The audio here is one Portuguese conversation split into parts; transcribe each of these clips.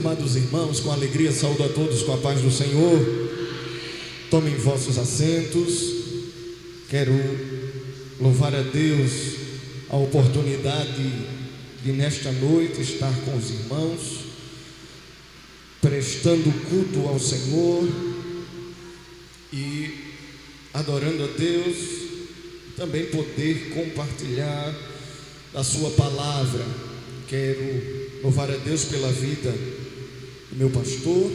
Amados irmãos, com alegria saúdo a todos com a paz do Senhor. Tomem vossos assentos. Quero louvar a Deus a oportunidade de nesta noite estar com os irmãos, prestando culto ao Senhor e adorando a Deus, também poder compartilhar a sua palavra. Quero louvar a Deus pela vida do meu pastor,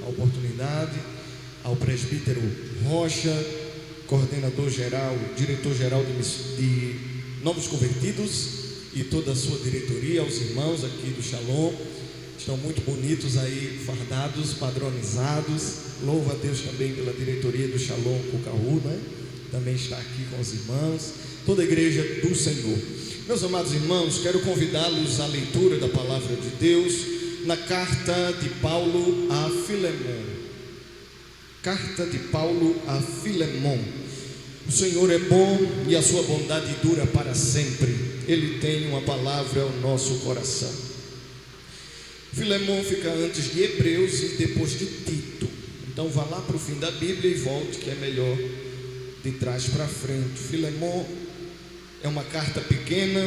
a oportunidade, ao presbítero Rocha, coordenador geral, diretor geral de Novos Convertidos e toda a sua diretoria, aos irmãos aqui do Shalom. Estão muito bonitos aí, fardados, padronizados. Louvo a Deus também pela diretoria do Shalom Cucaú, né? Também está aqui com os irmãos, toda a igreja do Senhor. Meus amados irmãos, quero convidá-los à leitura da palavra de Deus na carta de Paulo a Filemon. Carta de Paulo a Filemon. O Senhor é bom e a sua bondade dura para sempre. Ele tem uma palavra ao nosso coração. Filemon fica antes de Hebreus e depois de Tito. Então vá lá para o fim da Bíblia e volte, que é melhor de trás para frente. Filemon é uma carta pequena,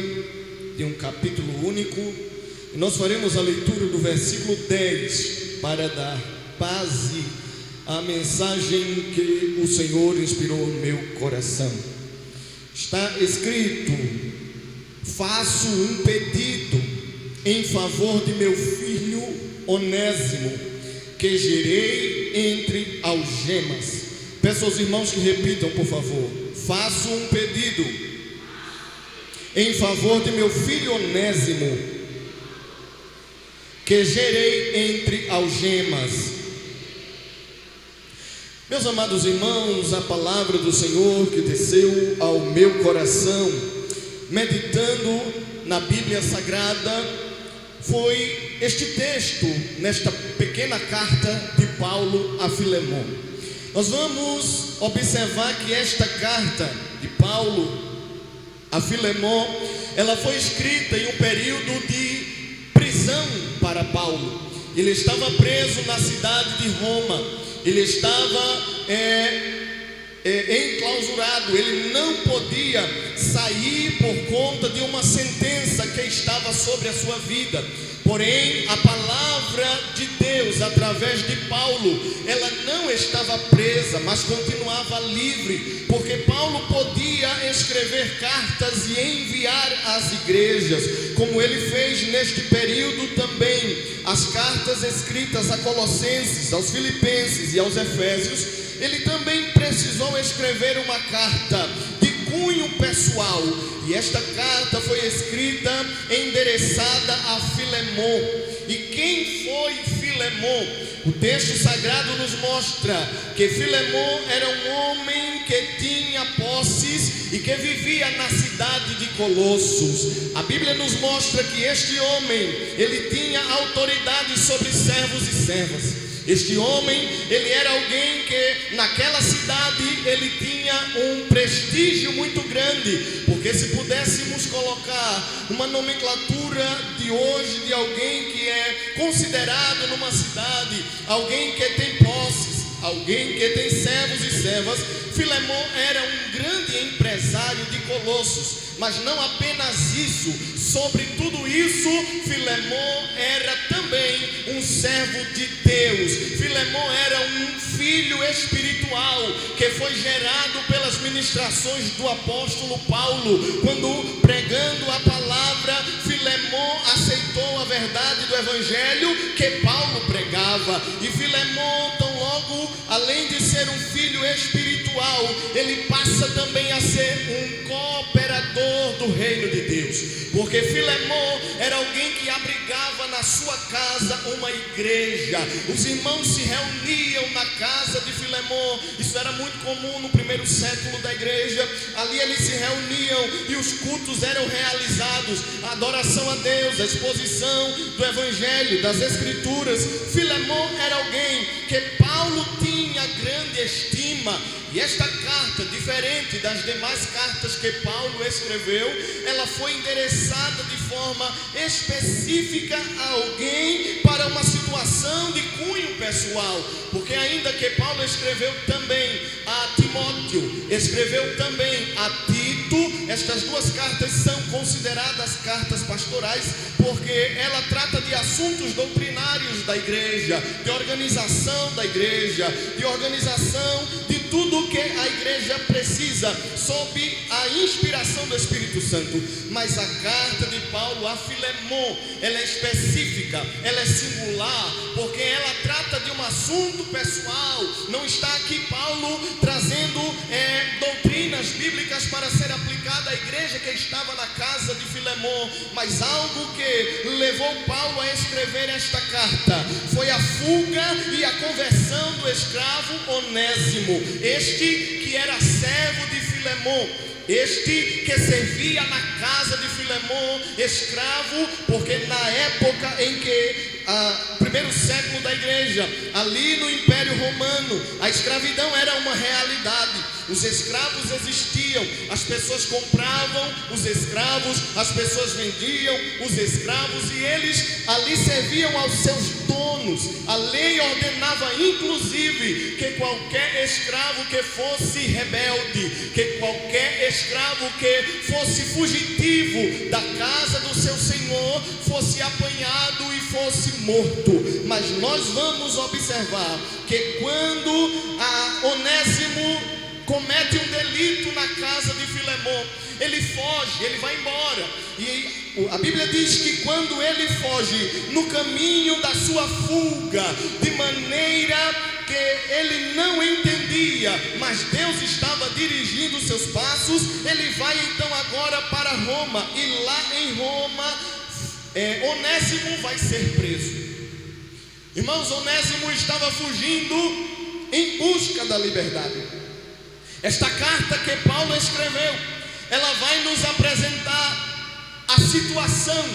de um capítulo único. E nós faremos a leitura do versículo 10 para dar base à mensagem que o Senhor inspirou no meu coração. Está escrito: faço um pedido em favor de meu filho Onésimo, que gerei entre algemas. Peço aos irmãos que repitam, por favor. Faço um pedido em favor de meu filho Onésimo, que gerei entre algemas. Meus amados irmãos, a palavra do Senhor que desceu ao meu coração, meditando na Bíblia Sagrada, foi este texto, nesta pequena carta de Paulo a Filemon. Nós vamos observar que esta carta de Paulo a Filemon, ela foi escrita em um período de prisão para Paulo. Ele estava preso na cidade de Roma. Ele estava enclausurado. Ele não podia sair por conta de uma sentença que estava sobre a sua vida. Porém, a palavra de Deus, através de Paulo, ela não estava presa, mas continuava livre, porque Paulo podia escrever cartas e enviar às igrejas, como ele fez neste período também. As cartas escritas a Colossenses, aos Filipenses e aos Efésios, ele também precisou escrever uma carta de cunho pessoal, e esta carta foi escrita, endereçada a Filemon. E quem foi Filemon? O texto sagrado nos mostra que Filemon era um homem que tinha posses e que vivia na cidade de Colossos. A Bíblia nos mostra que este homem, ele tinha autoridade sobre servos e servas. Este homem, ele era alguém que naquela cidade ele tinha um prestígio muito grande, porque se pudéssemos colocar uma nomenclatura de hoje de alguém que é considerado numa cidade, alguém que tem posses, alguém que tem servos e servas, Filemon era um grande empresário de Colossos. Mas não apenas isso, sobre tudo isso, Filemon era também um servo de Deus. Filemon era um filho espiritual que foi gerado pelas ministrações do apóstolo Paulo. Quando pregando a palavra, Filemon aceitou a verdade do evangelho que Paulo pregava. E Filemon, tão logo, além de ser um filho espiritual, ele passa também a ser um cooperador do reino de Deus, porque Filemon era alguém que abrigava na sua casa uma igreja. Os irmãos se reuniam na casa de Filemon. Isso era muito comum no primeiro século da igreja. Ali eles se reuniam e os cultos eram realizados, a adoração a Deus, a exposição do evangelho, das escrituras. Filemon era alguém que Paulo tinha grande estima. E esta carta, diferente das demais cartas que Paulo escreveu, ela foi endereçada de forma específica a alguém para uma situação de cunho pessoal, porque ainda que Paulo escreveu também a Timóteo, escreveu também a Tito, estas duas cartas são consideradas cartas pastorais, porque ela trata de assuntos doutrinários da igreja, de organização da igreja, de organização de tudo que a igreja precisa, sob a inspiração do Espírito Santo. Mas a carta de Paulo a Filemon, ela é específica, ela é singular, porque ela trata de um assunto pessoal. Não está aqui Paulo trazendo doutrinas bíblicas para ser aplicada à igreja que estava na casa de Filemon, mas algo que levou Paulo a escrever esta carta foi a fuga e a conversão do escravo Onésimo, este que era servo de Filemon, este que servia na casa de Filemon, escravo, porque na época em que primeiro século da igreja, ali no Império Romano, a escravidão era uma realidade. Os escravos existiam, as pessoas compravam os escravos, as pessoas vendiam os escravos e eles ali serviam aos seus donos. A lei ordenava inclusive que qualquer escravo que fosse rebelde, que qualquer escravo que fosse fugitivo da casa do seu senhor fosse apanhado e fosse morto. Mas nós vamos observar que quando Onésimo comete um delito na casa de Filemon, ele foge, ele vai embora, e a Bíblia diz que quando ele foge, no caminho da sua fuga, de maneira que ele não entendia, mas Deus estava dirigindo os seus passos, ele vai então agora para Roma, e lá em Roma, Onésimo vai ser preso. Irmãos, Onésimo estava fugindo em busca da liberdade. Esta carta que Paulo escreveu, ela vai nos apresentar a situação,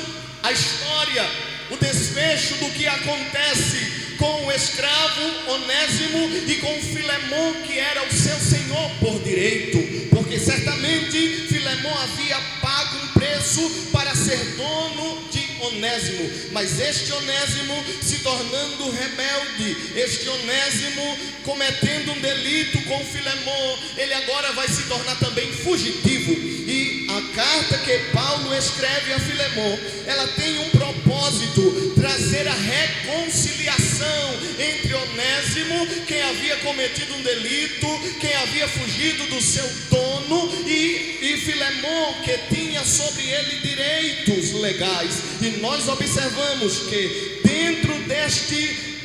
a história, o desfecho do que acontece com o escravo Onésimo e com Filemon, que era o seu senhor por direito, porque certamente Filemon havia pago um preço para ser dono de Onésimo, mas este Onésimo se tornando rebelde, este Onésimo cometendo um delito com Filemon, ele agora vai se tornar também fugitivo. E a carta que Paulo escreve a Filemon, ela tem um propósito: trazer a reconciliação entre Onésimo, quem havia cometido um delito, quem havia fugido do seu dono, e Filemon, que tinha sobre ele direitos legais. E nós observamos que dentro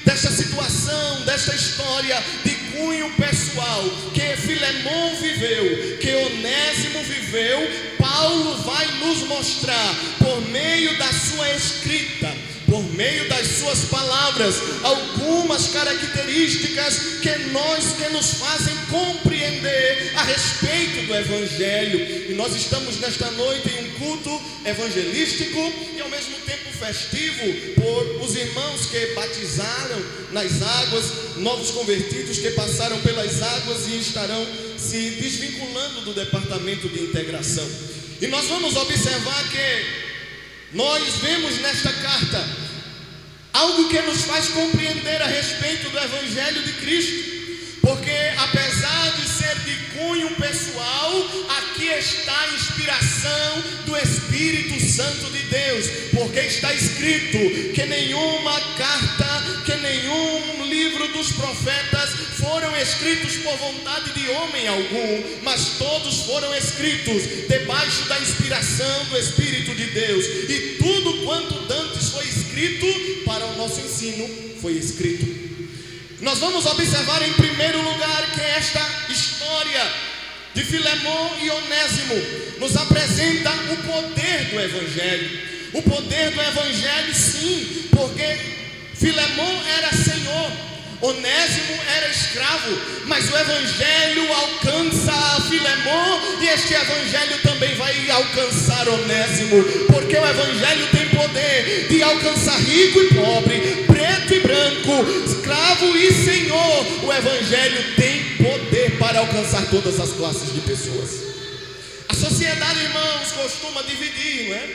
desta situação, desta história de cunho pessoal que Filemon viveu, que Onésimo viveu, Paulo vai nos mostrar por meio da sua escrita, por meio das suas palavras, algumas características que nos fazem compreender a respeito do Evangelho. E nós estamos nesta noite em um culto evangelístico e ao mesmo tempo festivo por os irmãos que batizaram nas águas, novos convertidos que passaram pelas águas e estarão se desvinculando do departamento de integração. E nós vamos observar que nós vemos nesta carta algo que nos faz compreender a respeito do Evangelho de Cristo, porque apesar de ser de cunho pessoal, aqui está a inspiração do Espírito Santo de Deus, porque está escrito que nenhuma carta, que nenhum livro dos profetas foram escritos por vontade de homem algum, mas todos foram escritos debaixo da inspiração do Espírito de Deus, e tudo quanto dantes foi escrito para o nosso ensino foi escrito. Nós vamos observar em primeiro lugar que esta história de Filemon e Onésimo nos apresenta o poder do Evangelho. O poder do Evangelho, sim, porque Filemon era senhor, Onésimo era escravo, mas o Evangelho alcança Filemon e este Evangelho também vai alcançar Onésimo, porque o Evangelho tem poder de alcançar rico e pobre, preto e branco, escravo e senhor. O Evangelho tem poder para alcançar todas as classes de pessoas. A sociedade, irmãos, costuma dividir, não é?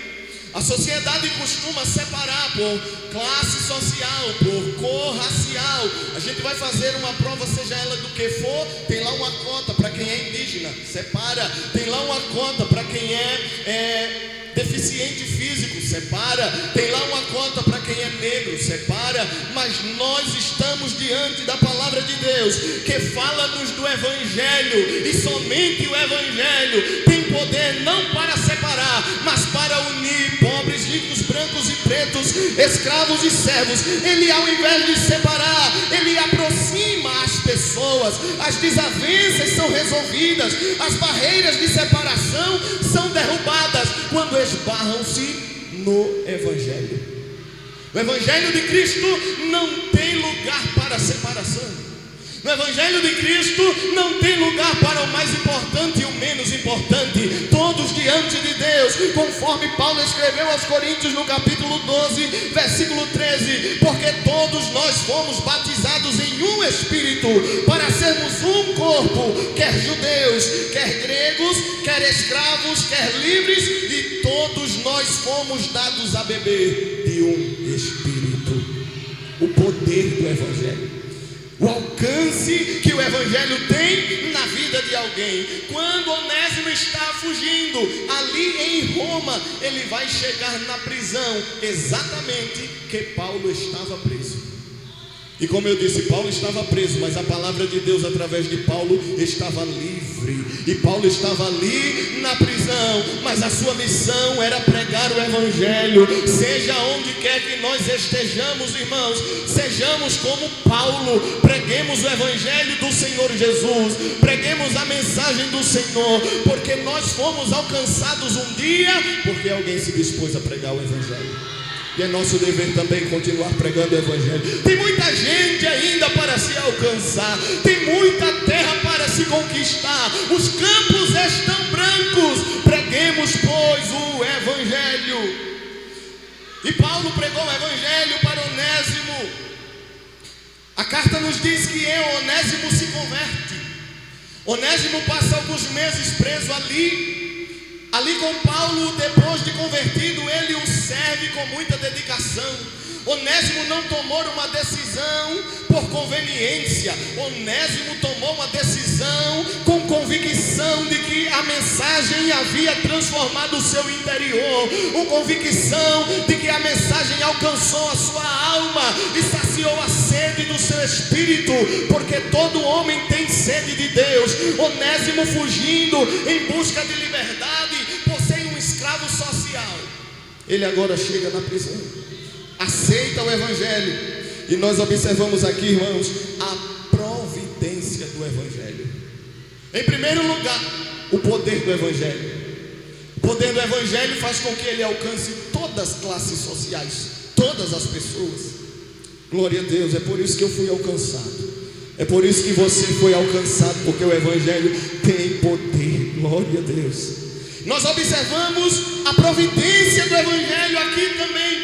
A sociedade costuma separar por classe social, por cor racial. A gente vai fazer uma prova, seja ela do que for, tem lá uma cota para quem é indígena, separa. Tem lá uma cota para quem é deficiente físico, separa. Tem lá uma cota para quem é negro, separa. Mas nós estamos diante da palavra de Deus, que fala-nos do Evangelho, e somente o Evangelho tem poder não para separar, mas para unir pobres, ricos, brancos e pretos, escravos e servos. Ele, ao invés de separar, ele aproxima as pessoas. As desavenças são resolvidas, as barreiras de separação são derrubadas quando esbarram-se no Evangelho. O Evangelho de Cristo não tem lugar para separação. No Evangelho de Cristo não tem lugar para o mais importante e o menos importante. Todos diante de Deus, conforme Paulo escreveu aos Coríntios no capítulo 12, versículo 13: porque todos nós fomos batizados em um Espírito, para sermos um corpo, quer judeus, quer gregos, quer escravos, quer livres, e todos nós fomos dados a beber de um Espírito. O poder do Evangelho, o alcance que o Evangelho tem na vida de alguém. Quando Onésimo está fugindo ali em Roma, ele vai chegar na prisão exatamente que Paulo estava preso. E como eu disse, Paulo estava preso, mas a palavra de Deus através de Paulo estava livre. E Paulo estava ali na prisão, mas a sua missão era pregar o Evangelho. Seja onde quer que nós estejamos, irmãos, sejamos como Paulo, preguemos o Evangelho do Senhor Jesus, preguemos a mensagem do Senhor, porque nós fomos alcançados um dia, porque alguém se dispôs a pregar o Evangelho. E é nosso dever também continuar pregando o Evangelho. Tem muita gente ainda para se alcançar, tem muita terra para se conquistar, os campos estão brancos. Preguemos, pois, o Evangelho. E Paulo pregou o Evangelho para Onésimo. A carta nos diz que Onésimo se converte. Onésimo passa alguns meses preso ali com Paulo. Depois de convertido, ele o serve com muita dedicação. Onésimo não tomou uma decisão por conveniência. Onésimo tomou uma decisão com convicção de que a mensagem havia transformado o seu interior, com convicção de que a mensagem alcançou a sua alma e saciou a sede do seu espírito, porque todo homem tem sede de Deus. Onésimo, fugindo em busca de liberdade por ser um escravo social, ele agora chega na prisão, aceita o Evangelho. E nós observamos aqui, irmãos, a providência do Evangelho. Em primeiro lugar, o poder do Evangelho. O poder do Evangelho faz com que ele alcance todas as classes sociais, todas as pessoas. Glória a Deus. É por isso que eu fui alcançado, é por isso que você foi alcançado, porque o Evangelho tem poder. Glória a Deus. Nós observamos a providência do Evangelho aqui também,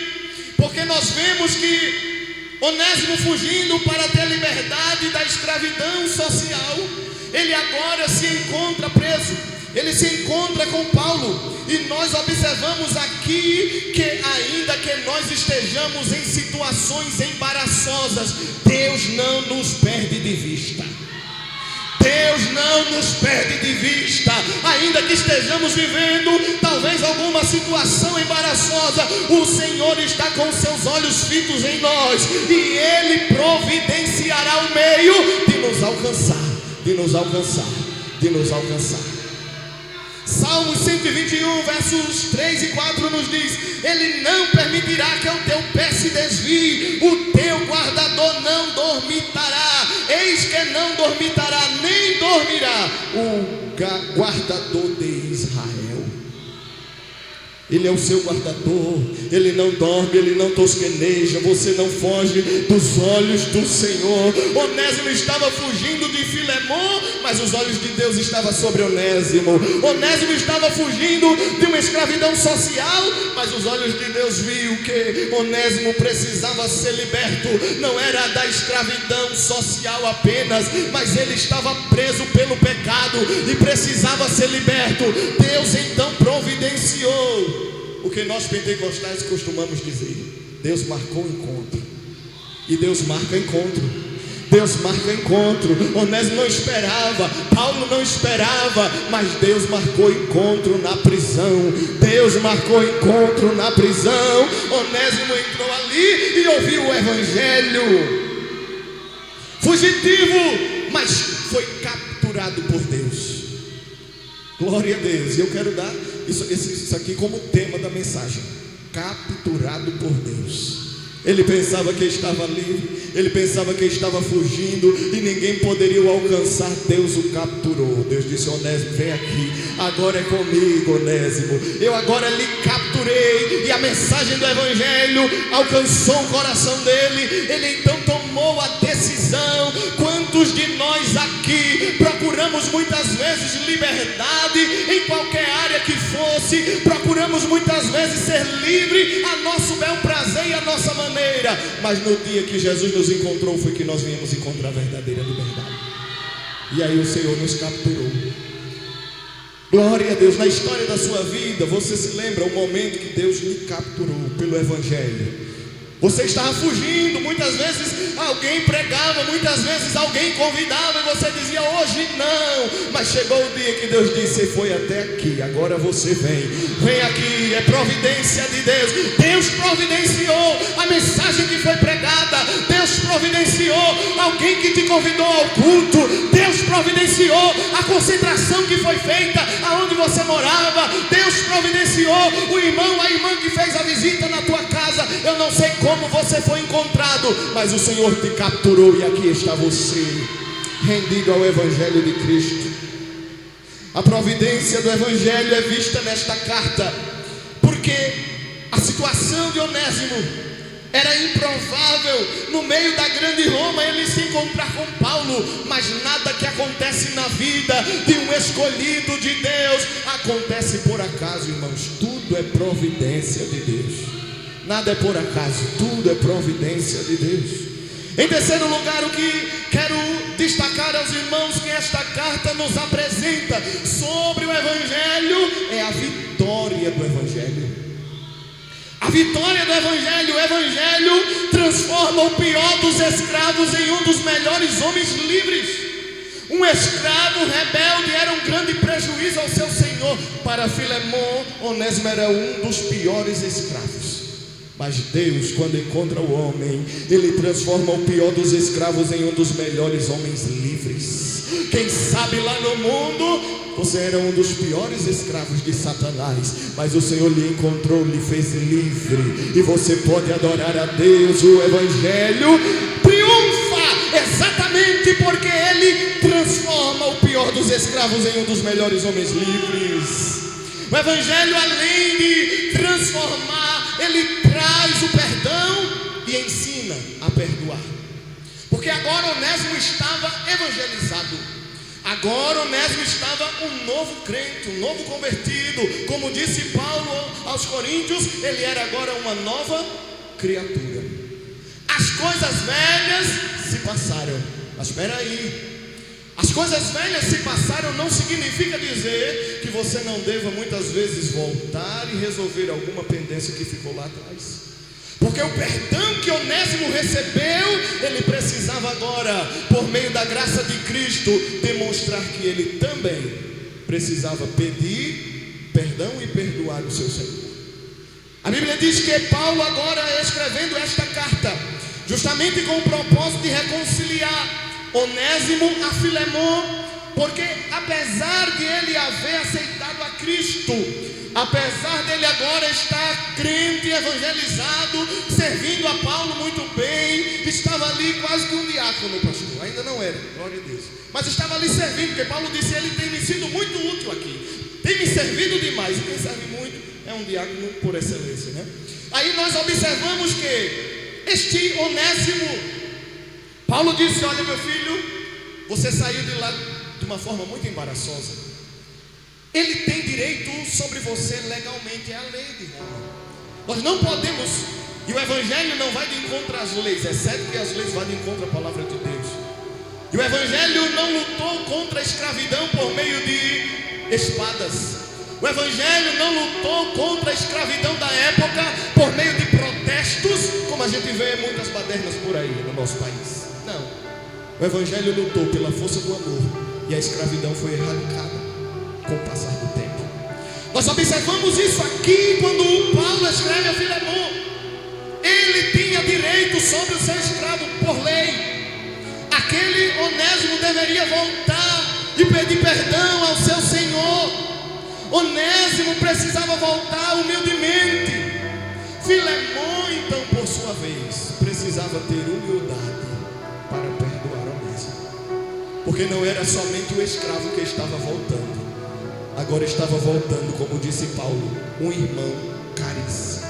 porque nós vemos que Onésimo, fugindo para ter liberdade da escravidão social, ele agora se encontra preso, ele se encontra com Paulo. E nós observamos aqui que ainda que nós estejamos em situações embaraçosas, Deus não nos perde de vista. Deus não nos perde de vista. Ainda que estejamos vivendo talvez alguma situação embaraçosa, o Senhor está com seus olhos fitos em nós, e Ele providenciará o meio de nos alcançar, de nos alcançar, de nos alcançar. Salmos 121, versos 3 e 4 nos diz: Ele não permitirá que o teu pé se desvie, o teu guardador não dormitará. Eis que não dormitará, nem dormirá o guardador de Israel. Ele é o seu guardador, ele não dorme, ele não tosqueneja, você não foge dos olhos do Senhor. Onésimo estava fugindo de Filemon, mas os olhos de Deus estavam sobre Onésimo. Onésimo estava fugindo de uma escravidão social, mas os olhos de Deus viam que Onésimo precisava ser liberto. Não era da escravidão social apenas, mas ele estava preso pelo pecado e precisava ser liberto. Deus então providenciou o que nós pentecostais costumamos dizer: Deus marcou encontro. E Deus marca encontro. Deus marca encontro. Onésimo não esperava, Paulo não esperava, mas Deus marcou encontro na prisão. Deus marcou encontro na prisão. Onésimo entrou ali e ouviu o evangelho. Fugitivo, mas foi capturado por Deus. Glória a Deus. E eu quero dar isso aqui como tema da mensagem: capturado por Deus. Ele pensava que estava livre, ele pensava que estava fugindo e ninguém poderia o alcançar. Deus o capturou. Deus disse: Onésimo, vem aqui, agora é comigo, Onésimo. Eu agora lhe capturei. E a mensagem do evangelho alcançou o coração dele. Ele então tomou a decisão. Quantos de nós aqui procuramos muitas vezes liberdade em qualquer área que fosse, procuramos muitas vezes ser livre a nosso bel prazer e a nossa maneira, mas no dia que Jesus nos encontrou foi que nós viemos encontrar a verdadeira liberdade. E aí o Senhor nos capturou. Glória a Deus. Na história da sua vida, você se lembra o momento que Deus lhe capturou pelo evangelho? Você estava fugindo, muitas vezes alguém pregava, muitas vezes alguém convidava e você dizia: hoje não. Mas chegou o dia que Deus disse: você foi até aqui, agora você vem aqui. É providência de Deus. Deus providenciou a mensagem que foi pregada. Deus providenciou alguém que te convidou ao culto. Deus providenciou a concentração que foi feita aonde você morava. Deus providenciou o irmão, a irmã que fez a visita na tua casa. Eu não sei como você foi encontrado, mas o Senhor te capturou e aqui está você, rendido ao evangelho de Cristo. A providência do evangelho é vista nesta carta, porque a situação de Onésimo era improvável. No meio da grande Roma ele se encontrar com Paulo, mas nada que acontece na vida de um escolhido de Deus acontece por acaso, irmãos. Tudo é providência de Deus. Nada é por acaso, tudo é providência de Deus. Em terceiro lugar, o que quero destacar aos irmãos que esta carta nos apresenta sobre o evangelho é a vitória do evangelho. A vitória do evangelho. O evangelho transforma o pior dos escravos em um dos melhores homens livres. Um escravo rebelde era um grande prejuízo ao seu senhor. Para Filemon, Onésimo era um dos piores escravos. Mas Deus, quando encontra o homem, Ele transforma o pior dos escravos em um dos melhores homens livres. Quem sabe lá no mundo você era um dos piores escravos de Satanás, mas o Senhor lhe encontrou, lhe fez livre, e você pode adorar a Deus. O evangelho triunfa exatamente porque Ele transforma o pior dos escravos em um dos melhores homens livres. O evangelho, além de transformar, ele traz o perdão e ensina a perdoar. Porque agora Onésimo estava evangelizado. Agora Onésimo estava um novo crente, um novo convertido. Como disse Paulo aos Coríntios, ele era agora uma nova criatura. As coisas velhas se passaram. Mas espera aí. As coisas velhas se passaram não significa dizer que você não deva muitas vezes voltar e resolver alguma pendência que ficou lá atrás. Porque o perdão que Onésimo recebeu, ele precisava agora, por meio da graça de Cristo, demonstrar que ele também precisava pedir perdão e perdoar o seu Senhor. A Bíblia diz que Paulo agora escrevendo esta carta, justamente com o propósito de reconciliar Onésimo a Filemon, porque apesar de ele haver aceitado a Cristo, apesar dele agora estar crente, evangelizado, servindo a Paulo muito bem, estava ali quase que um diácono, pastor, ainda não era, glória a Deus, mas estava ali servindo, porque Paulo disse: ele tem me sido muito útil aqui, tem me servido demais, e quem serve muito é um diácono por excelência, né? Aí nós observamos que este Onésimo, Paulo disse: olha, meu filho, você saiu de lá de uma forma muito embaraçosa. Ele tem direito sobre você legalmente, é a lei de Roma. Nós não podemos, e o evangelho não vai de encontro às leis, exceto que as leis vão de encontro à palavra de Deus. E o evangelho não lutou contra a escravidão por meio de espadas. O Evangelho não lutou contra a escravidão da época por meio de protestos, como a gente vê muitas badernas por aí no nosso país. Não. O Evangelho lutou pela força do amor e a escravidão foi erradicada com o passar do tempo. Nós observamos isso aqui quando Paulo escreve a Filemon. Ele tinha direito sobre o seu escravo por lei. Aquele Onésimo deveria voltar e pedir perdão ao seu senhor. Onésimo precisava voltar humildemente. Filemon, então, por sua vez, precisava ter humildade para perdoar Onésimo, porque não era somente o escravo que estava voltando, agora estava voltando, como disse Paulo, um irmão caríssimo.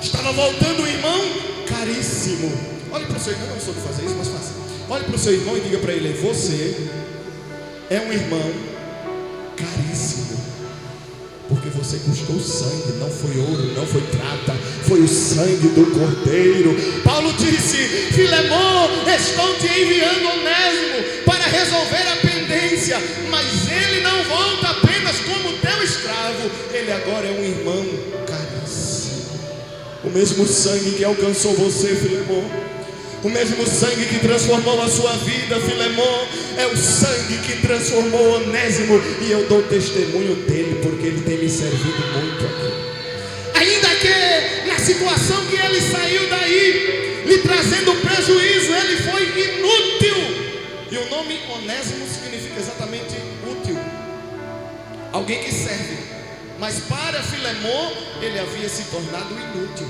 Estava voltando um irmão caríssimo. Olhe para o seu irmão, eu não sou de fazer isso, mas faça. Olhe para o seu irmão e diga para ele: você é um irmão caríssimo, porque você custou sangue, não foi ouro, não foi prata, foi o sangue do Cordeiro. Paulo disse: Filemon, estou te enviando Onésimo para resolver a pendência, mas ele não volta apenas como teu escravo, ele agora é um irmão caríssimo. O mesmo sangue que alcançou você, Filemon, o mesmo sangue que transformou a sua vida, Filemon, é o sangue que transformou Onésimo, e eu dou testemunho dele, porque ele tem me servido muito aqui. Ainda que na situação que ele saiu daí, lhe trazendo prejuízo, ele foi inútil. E o nome Onésimo significa exatamente útil, alguém que serve. Mas para Filemon, ele havia se tornado inútil,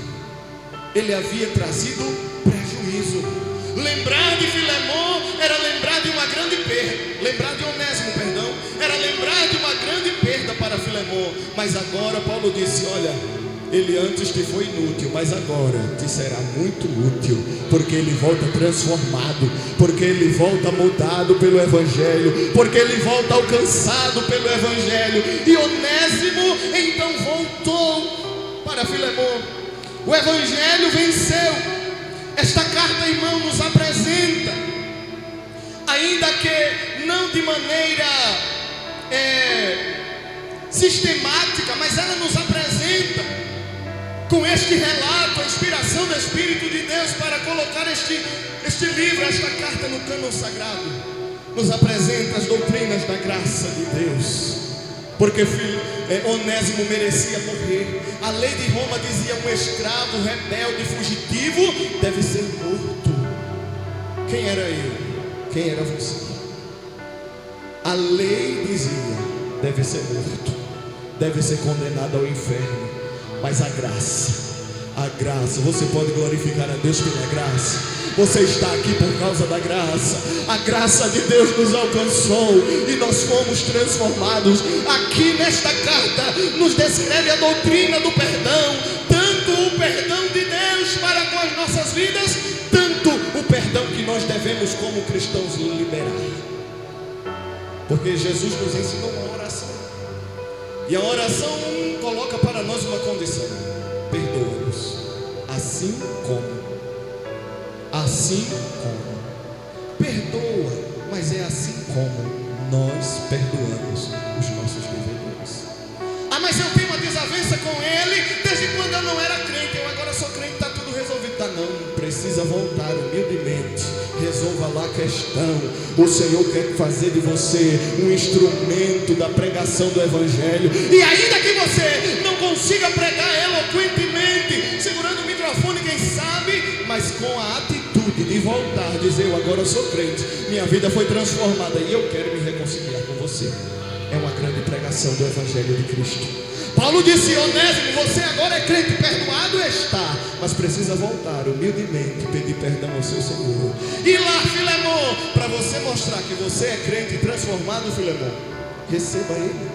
ele havia trazido prejuízo. Lembrar de Filemon era lembrar de uma grande perda. Lembrar de Onésimo, perdão, era lembrar de uma grande perda para Filemon. Mas agora Paulo disse: olha, ele antes te foi inútil, mas agora te será muito útil, porque ele volta transformado, porque ele volta mudado pelo Evangelho, porque ele volta alcançado pelo Evangelho. E Onésimo então voltou para Filemon. O Evangelho venceu. Esta carta, irmão, nos apresenta, ainda que não de maneira sistemática, mas ela nos apresenta com este relato a inspiração do Espírito de Deus para colocar este livro, esta carta no cânon sagrado. Nos apresenta as doutrinas da graça de Deus, porque Onésimo merecia morrer. A lei de Roma dizia: um escravo rebelde, fugitivo, deve ser morto. Quem era eu? Quem era você? A lei dizia: deve ser morto, deve ser condenado ao inferno. Mas a graça, você pode glorificar a Deus pela graça. Você está aqui por causa da graça. A graça de Deus nos alcançou e nós fomos transformados. Aqui nesta carta nos descreve a doutrina do perdão, tanto o perdão de Deus para com as nossas vidas, tanto o perdão que nós devemos como cristãos liberar. Porque Jesus nos ensinou uma oração, e a oração coloca para nós uma condição: perdoa-nos, assim como. Perdoa, mas é assim como nós perdoamos os nossos devedores. Ah, mas eu tenho uma desavença com ele desde quando eu não era crente, eu agora sou crente, está tudo resolvido. Tá, não, precisa voltar humildemente, resolva lá a questão. O Senhor quer fazer de você um instrumento da pregação do Evangelho, e ainda que você não consiga pregar eloquentemente, segurando o microfone, quem sabe, mas com a atitude de voltar, dizer: eu agora sou crente, minha vida foi transformada e eu quero me reconciliar com você. É uma grande pregação do Evangelho de Cristo. Paulo disse: Onésimo, você agora é crente, perdoado está, mas precisa voltar humildemente, pedir perdão ao seu Senhor. E lá, Filemon, para você mostrar que você é crente e transformado, Filemon, receba ele.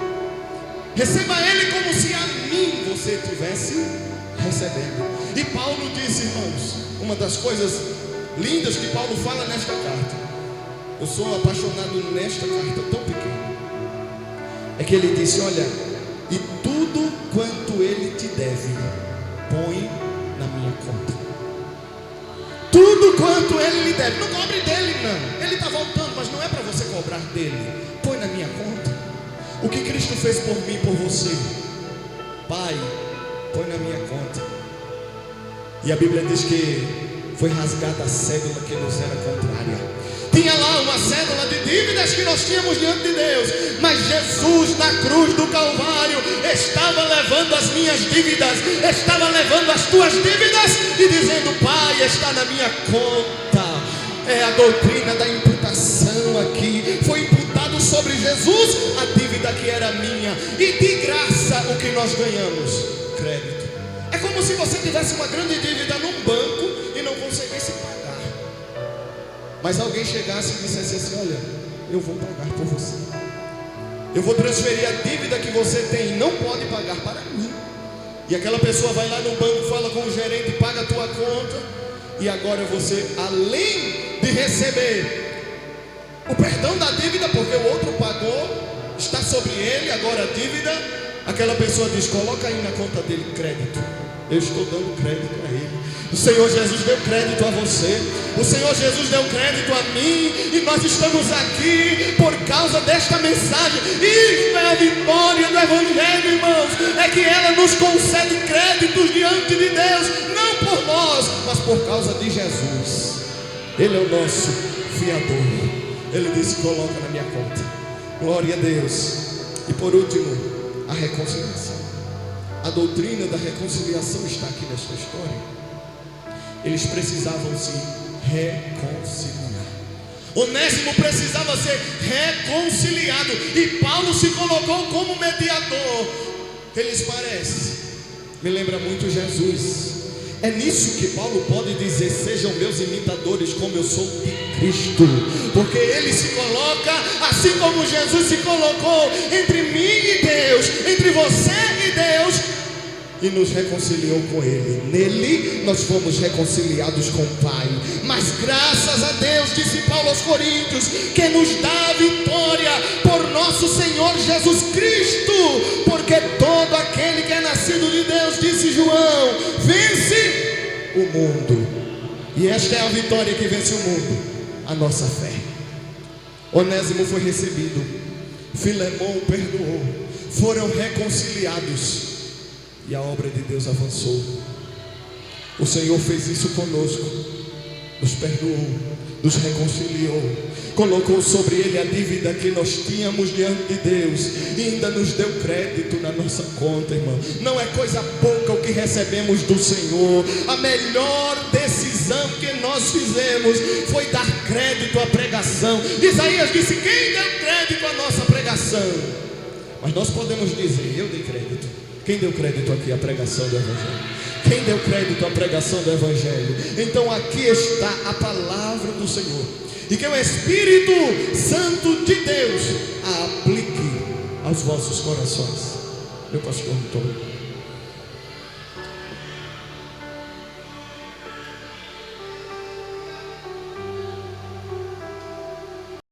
Receba ele como se a mim você estivesse recebendo. E Paulo disse, irmãos, uma das coisas lindas que Paulo fala nesta carta, eu sou apaixonado nesta carta tão pequena, é que ele disse: olha, e tudo quanto ele te deve, põe na minha conta. Tudo quanto ele lhe deve, não cobre dele não, ele está voltando, mas não é para você cobrar dele, põe na minha conta. O que Cristo fez por mim, por você. Pai, põe na minha conta. E a Bíblia diz que foi rasgada a cédula que nos era contrária. Tinha lá uma cédula de dívidas que nós tínhamos diante de Deus, mas Jesus na cruz do Calvário estava levando as minhas dívidas, estava levando as tuas dívidas e dizendo: Pai, está na minha conta. É a doutrina da imputação aqui. Foi imputado sobre Jesus a dívida que era minha, e de graça o que nós ganhamos? Crédito. É como se você tivesse uma grande dívida num banco e não conseguisse pagar, mas alguém chegasse e dissesse assim: olha, eu vou pagar por você, eu vou transferir a dívida que você tem e não pode pagar para mim. E aquela pessoa vai lá no banco, fala com o gerente, paga a tua conta, e agora você, além de receber o perdão da dívida, porque o outro pagou, está sobre ele agora a dívida, aquela pessoa diz: coloca aí na conta dele crédito. Eu estou dando crédito a ele. O Senhor Jesus deu crédito a você, o Senhor Jesus deu crédito a mim, e nós estamos aqui por causa desta mensagem. Isso é a vitória do Evangelho, irmãos. É que ela nos concede créditos diante de Deus, não por nós, mas por causa de Jesus. Ele é o nosso fiador. Ele disse: coloca na minha conta. Glória a Deus. E por último, a reconciliação. A doutrina da reconciliação está aqui nesta história. Eles precisavam se reconciliar. Onésimo precisava ser reconciliado, e Paulo se colocou como mediador. O que lhes parece? Me lembra muito Jesus. É nisso que Paulo pode dizer: sejam meus imitadores como eu sou de Cristo. Porque ele se coloca, assim como Jesus se colocou entre mim e Deus, entre você e Deus, e nos reconciliou com Ele. Nele nós fomos reconciliados com o Pai. Mas graças a Deus, disse Paulo aos Coríntios, que nos dá a vitória por nosso Senhor Jesus Cristo. Porque todo aquele que é nascido de Deus, disse João, vence o mundo. E esta é a vitória que vence o mundo: a nossa fé. Onésimo foi recebido, Filemão perdoou, foram reconciliados, e a obra de Deus avançou. O Senhor fez isso conosco, nos perdoou, nos reconciliou, colocou sobre Ele a dívida que nós tínhamos diante de Deus, e ainda nos deu crédito na nossa conta, irmão. Não é coisa pouca o que recebemos do Senhor. A melhor decisão que nós fizemos foi dar crédito à pregação. Isaías disse: quem deu crédito à nossa pregação? Mas nós podemos dizer: eu dei crédito. Quem deu crédito aqui à pregação do Evangelho? Quem deu crédito à pregação do Evangelho? Então aqui está a palavra do Senhor, e que o Espírito Santo de Deus a aplique aos vossos corações. Meu pastor, muito obrigado.